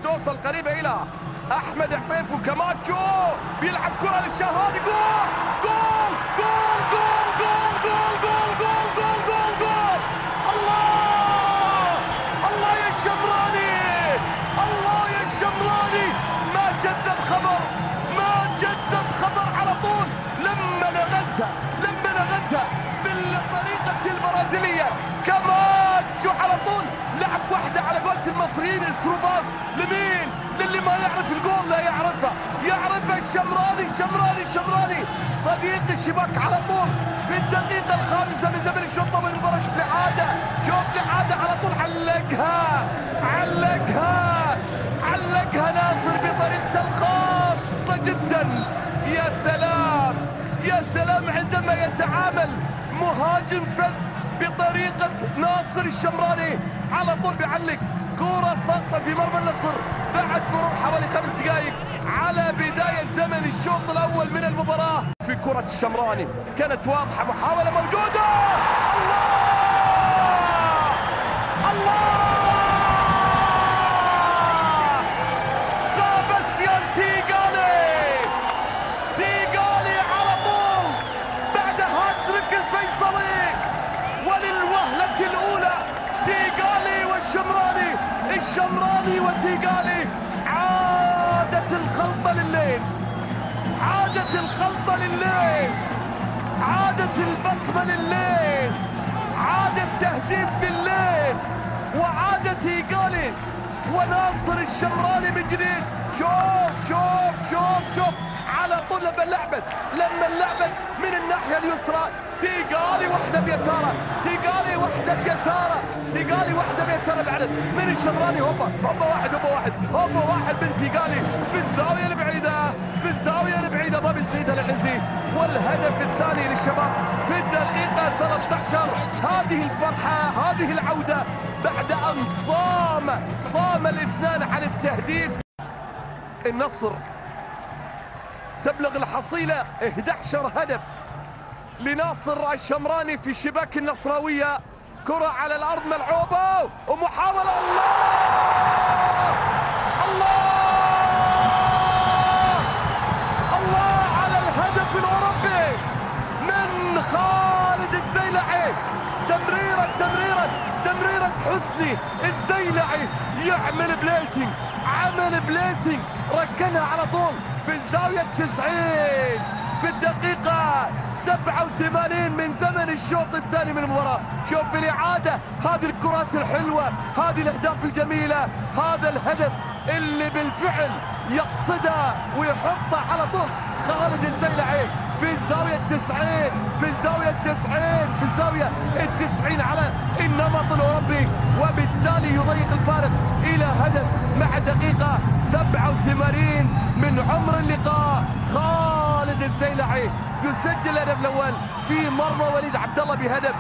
توصل قريبة إلى أحمد عطيف وكماتشو بيلعب كرة للشهراني. جول جول جول جول جول جول جول جول جول جول. الله الله يا الشمراني، الله يا الشمراني. ما جدد خبر، ما جدد خبر على طول. لما نغزها بالطريقة البرازيلية كماتشو على طول لعب واحدة على قولة المصريين اسروباس. لمين؟ للي ما يعرف الجول لا يعرفها الشمراني صديق الشباك على طول في الدقيقة الخامسة من زمن الشوط الأول من المباراة. شوف الإعادة على طول. علقها ناصر بطريقته الخاصة جدا. يا سلام عندما يتعامل مهاجم فرد بطريقة ناصر الشمراني. على طول بيعلق كرة ساقطة في مرمى النصر بعد مرور حوالي 5 دقائق على بداية زمن الشوط الأول من المباراة. في كرة الشمراني كانت واضحة، محاولة موجودة. الله سابستيان تيغالي على طول بعد هاتريك الفيصلي وللوهلة الأولى. تيغالي الشمراني وتيغالي. عادت الخلطة للليث، عادت البصمة للليث، عاد التهديف للليث، وعاد تيغالي وناصر الشمراني من جديد. شوف على طول لما اللعبت من الناحية اليسرى. تيغالي واحدة بيساره بعد من الشمراني. هوبا واحد من تيغالي في الزاوية البعيدة ما بيصيدها العنزي. والهدف الثاني للشباب في الدقيقة 13. هذه الفرحة، هذه العودة بعد أن صام الاثنان عن التهديف. النصر تبلغ الحصيلة 11 هدف لناصر الشمراني في شباك النصراوية. كرة على الأرض ملعوبة ومحاولة. الله على الهدف الأوروبي من خالد الزيلعي. تمريرة حسني الزيلعي يعمل بليسنج ركنها على طول في الزاوية 90 في الدقيقة 87 من زمن الشوط الثاني من المباراة. شوف الإعادة، هذه الكرات الحلوة، هذه الأهداف الجميلة، هذا الهدف اللي بالفعل يقصدها ويحطها على طول خالد الزيلعي في الزاوية 90 على النمط الأوروبي، وبالتالي يضيق الفارق إلى هدف مع دقيقة 87 من عمر اللقاء. خالد الزيلعي يسجل الهدف الأول في مرمى وليد عبد الله بهدف